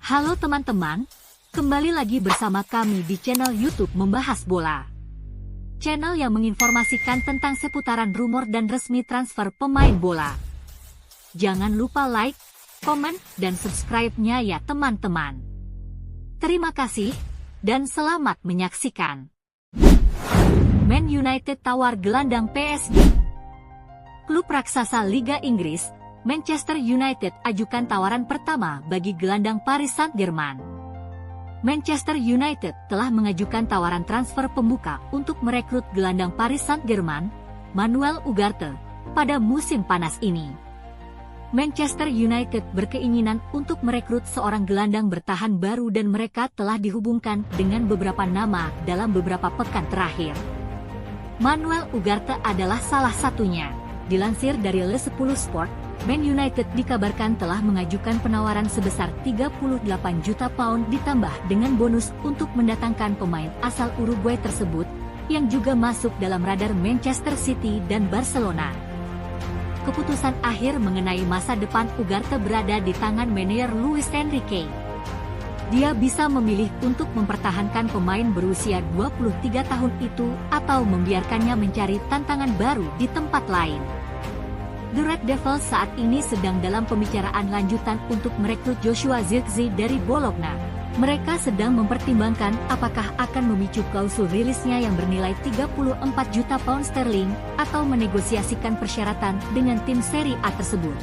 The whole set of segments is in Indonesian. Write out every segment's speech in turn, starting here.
Halo teman-teman, kembali lagi bersama kami di channel YouTube Membahas Bola. Channel yang menginformasikan tentang seputaran rumor dan resmi transfer pemain bola. Jangan lupa like, komen, dan subscribe-nya ya teman-teman. Terima kasih, dan selamat menyaksikan. Man United tawar gelandang PSG. Klub raksasa Liga Inggris, Manchester United ajukan tawaran pertama bagi gelandang Paris Saint-Germain. Manchester United telah mengajukan tawaran transfer pembuka untuk merekrut gelandang Paris Saint-Germain, Manuel Ugarte, pada musim panas ini. Manchester United berkeinginan untuk merekrut seorang gelandang bertahan baru dan mereka telah dihubungkan dengan beberapa nama dalam beberapa pekan terakhir. Manuel Ugarte adalah salah satunya. Dilansir dari Le 10 Sport, Man United dikabarkan telah mengajukan penawaran sebesar 38 juta pound ditambah dengan bonus untuk mendatangkan pemain asal Uruguay tersebut, yang juga masuk dalam radar Manchester City dan Barcelona. Keputusan akhir mengenai masa depan Ugarte berada di tangan manajer Luis Enrique. Dia bisa memilih untuk mempertahankan pemain berusia 23 tahun itu atau membiarkannya mencari tantangan baru di tempat lain. The Red Devils saat ini sedang dalam pembicaraan lanjutan untuk merekrut Joshua Zirkzee dari Bologna. Mereka sedang mempertimbangkan apakah akan memicu klausul rilisnya yang bernilai 34 juta pound sterling atau menegosiasikan persyaratan dengan tim Serie A tersebut.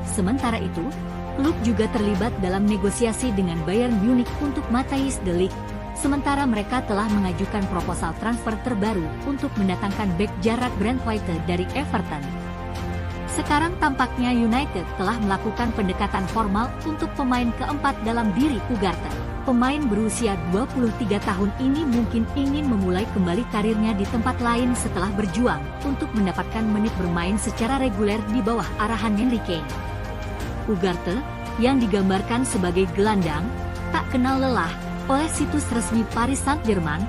Sementara itu, klub juga terlibat dalam negosiasi dengan Bayern Munich untuk Matthijs de Ligt, sementara mereka telah mengajukan proposal transfer terbaru untuk mendatangkan bek Jarrad Brandtwaite dari Everton. Sekarang tampaknya United telah melakukan pendekatan formal untuk pemain keempat dalam diri Ugarte. Pemain berusia 23 tahun ini mungkin ingin memulai kembali karirnya di tempat lain setelah berjuang untuk mendapatkan menit bermain secara reguler di bawah arahan Enrique. Ugarte, yang digambarkan sebagai gelandang, tak kenal lelah oleh situs resmi Paris Saint-Germain,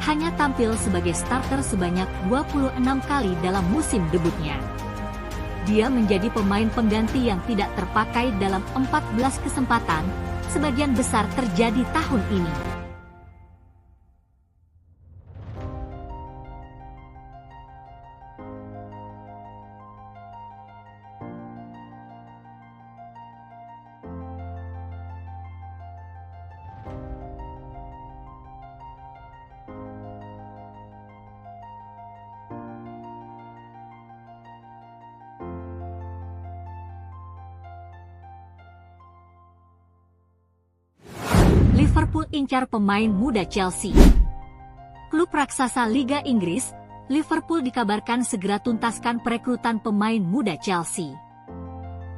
hanya tampil sebagai starter sebanyak 26 kali dalam musim debutnya. Dia menjadi pemain pengganti yang tidak terpakai dalam 14 kesempatan, sebagian besar terjadi tahun ini. Liverpool incar pemain muda Chelsea. Klub raksasa Liga Inggris, Liverpool dikabarkan segera tuntaskan perekrutan pemain muda Chelsea.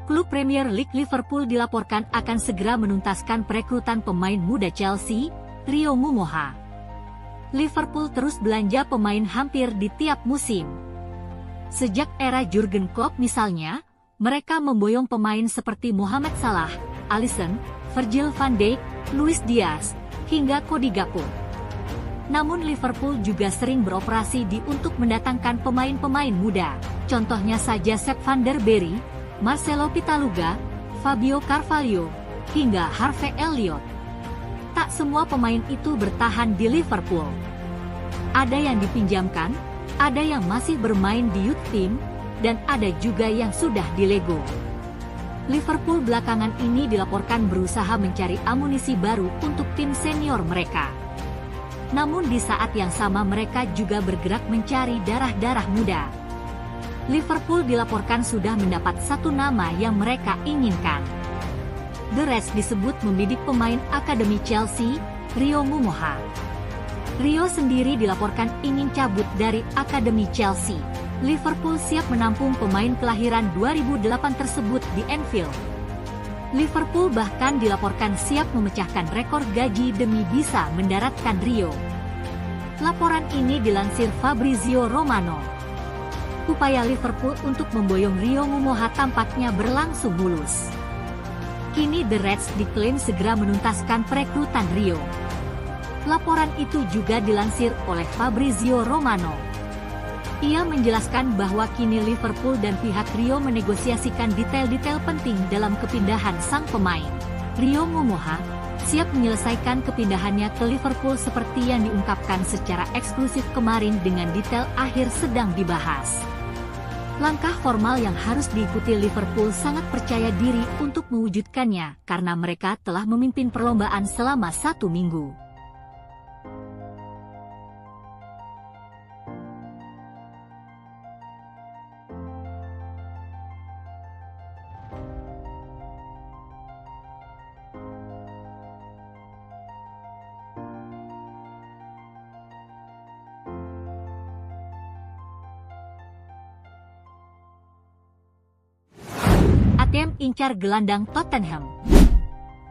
Klub Premier League Liverpool dilaporkan akan segera menuntaskan perekrutan pemain muda Chelsea, Rio Mumoha. Liverpool terus belanja pemain hampir di tiap musim. Sejak era Jurgen Klopp misalnya, mereka memboyong pemain seperti Mohamed Salah, Alisson, Virgil van Dijk, Luis Diaz, hingga Cody Gakpo. Namun Liverpool juga sering beroperasi untuk mendatangkan pemain-pemain muda. Contohnya saja Sepp van der Berry, Marcelo Pitaluga, Fabio Carvalho, hingga Harvey Elliott. Tak semua pemain itu bertahan di Liverpool. Ada yang dipinjamkan, ada yang masih bermain di youth team, dan ada juga yang sudah dilego. Liverpool belakangan ini dilaporkan berusaha mencari amunisi baru untuk tim senior mereka. Namun di saat yang sama mereka juga bergerak mencari darah-darah muda. Liverpool dilaporkan sudah mendapat satu nama yang mereka inginkan. The Reds disebut membidik pemain akademi Chelsea, Rio Mumoha. Rio sendiri dilaporkan ingin cabut dari akademi Chelsea. Liverpool siap menampung pemain kelahiran 2008 tersebut di Anfield. Liverpool bahkan dilaporkan siap memecahkan rekor gaji demi bisa mendaratkan Rio. Laporan ini dilansir Fabrizio Romano. Upaya Liverpool untuk memboyong Rio Mumoha tampaknya berlangsung mulus. Kini The Reds diklaim segera menuntaskan perekrutan Rio. Laporan itu juga dilansir oleh Fabrizio Romano. Ia menjelaskan bahwa kini Liverpool dan pihak Rio menegosiasikan detail-detail penting dalam kepindahan sang pemain. Rio Momoha, siap menyelesaikan kepindahannya ke Liverpool seperti yang diungkapkan secara eksklusif kemarin dengan detail akhir sedang dibahas. Langkah formal yang harus diikuti Liverpool sangat percaya diri untuk mewujudkannya karena mereka telah memimpin perlombaan selama 1 minggu. ATM incar gelandang Tottenham.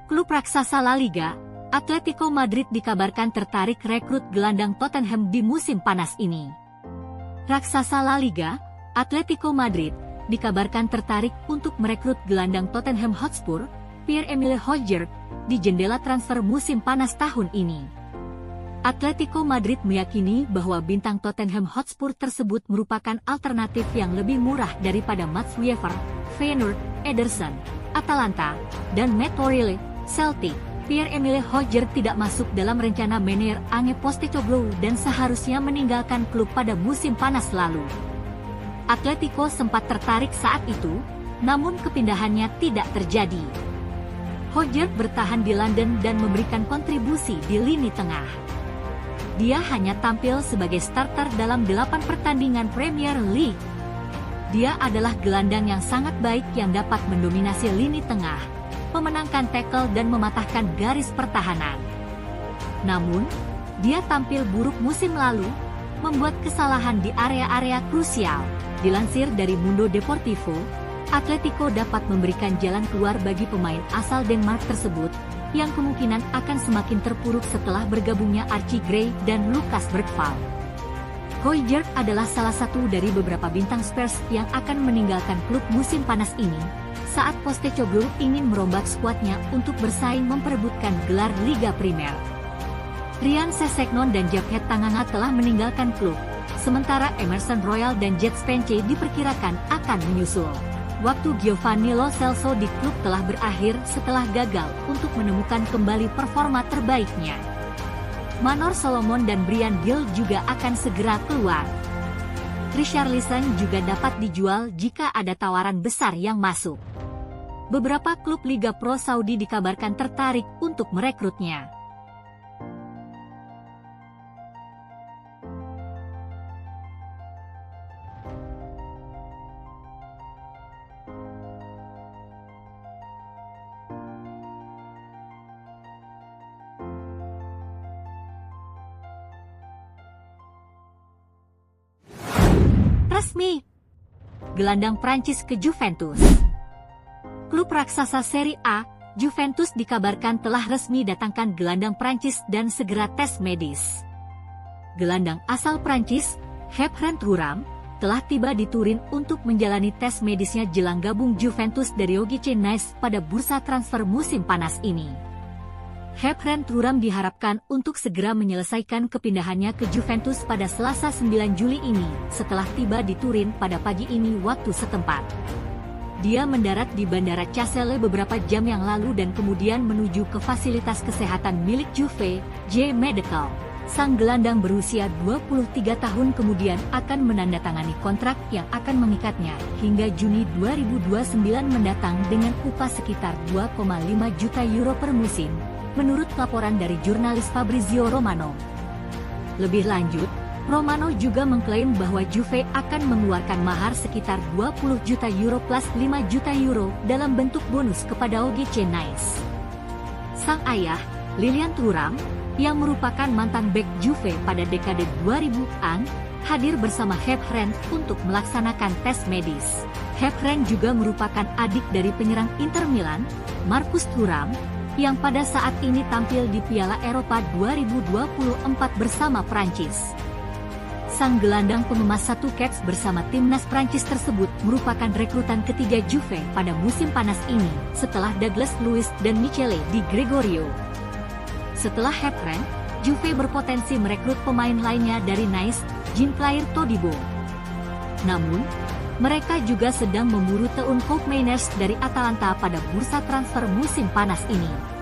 Klub raksasa La Liga, Atletico Madrid dikabarkan tertarik rekrut gelandang Tottenham di musim panas ini. Raksasa La Liga, Atletico Madrid, dikabarkan tertarik untuk merekrut gelandang Tottenham Hotspur, Pierre-Emile Højbjerg, di jendela transfer musim panas tahun ini. Atletico Madrid meyakini bahwa bintang Tottenham Hotspur tersebut merupakan alternatif yang lebih murah daripada Mats Wiever, Feyenoord, Ederson, Atalanta, dan Matt Torrille, Celtic. Pierre-Emile Højbjerg tidak masuk dalam rencana Manager Ange Postecoglou dan seharusnya meninggalkan klub pada musim panas lalu. Atletico sempat tertarik saat itu, namun kepindahannya tidak terjadi. Højbjerg bertahan di London dan memberikan kontribusi di lini tengah. Dia hanya tampil sebagai starter dalam 8 pertandingan Premier League. Dia adalah gelandang yang sangat baik yang dapat mendominasi lini tengah, memenangkan tackle dan mematahkan garis pertahanan. Namun, dia tampil buruk musim lalu, membuat kesalahan di area-area krusial. Dilansir dari Mundo Deportivo, Atletico dapat memberikan jalan keluar bagi pemain asal Denmark tersebut, yang kemungkinan akan semakin terpuruk setelah bergabungnya Archie Gray dan Lucas Bergvall. Højbjerg adalah salah satu dari beberapa bintang Spurs yang akan meninggalkan klub musim panas ini, saat Postecoglou ingin merombak skuadnya untuk bersaing memperebutkan gelar Liga Primer. Ryan Sessegnon dan Jughead Tanganga telah meninggalkan klub, sementara Emerson Royal dan Jed Spence diperkirakan akan menyusul. Waktu Giovanni Lo Celso di klub telah berakhir setelah gagal untuk menemukan kembali performa terbaiknya. Manor Solomon dan Bryan Gil juga akan segera keluar. Richarlison juga dapat dijual jika ada tawaran besar yang masuk. Beberapa klub Liga Pro Saudi dikabarkan tertarik untuk merekrutnya. Resmi, gelandang Prancis ke Juventus. Klub raksasa Serie A, Juventus dikabarkan telah resmi datangkan gelandang Prancis dan segera tes medis. Gelandang asal Prancis, Khéphren Thuram, telah tiba di Turin untuk menjalani tes medisnya jelang gabung Juventus dari OGC Nice pada bursa transfer musim panas ini. Khéphren Thuram diharapkan untuk segera menyelesaikan kepindahannya ke Juventus pada Selasa 9 Juli ini, setelah tiba di Turin pada pagi ini waktu setempat. Dia mendarat di Bandara Caselle beberapa jam yang lalu dan kemudian menuju ke fasilitas kesehatan milik Juve, J Medical. Sang gelandang berusia 23 tahun kemudian akan menandatangani kontrak yang akan mengikatnya hingga Juni 2029 mendatang dengan upah sekitar 2,5 juta euro per musim, menurut laporan dari jurnalis Fabrizio Romano. Lebih lanjut, Romano juga mengklaim bahwa Juve akan mengeluarkan mahar sekitar 20 juta euro plus 5 juta euro dalam bentuk bonus kepada OGC Nice. Sang ayah, Lilian Thuram, yang merupakan mantan bek Juve pada dekade 2000-an, hadir bersama Khéphren untuk melaksanakan tes medis. Khéphren juga merupakan adik dari penyerang Inter Milan, Marcus Thuram, yang pada saat ini tampil di Piala Eropa 2024 bersama Prancis. Sang gelandang pengemas 1 caps bersama timnas Prancis tersebut merupakan rekrutan ketiga Juve pada musim panas ini, setelah Douglas Luiz dan Michele Di Gregorio. Setelah Khéphren, Juve berpotensi merekrut pemain lainnya dari Nice, Jean-Claire Todibo. Namun, Mereka juga sedang memburu Teun Koopmeiners dari Atalanta pada bursa transfer musim panas ini.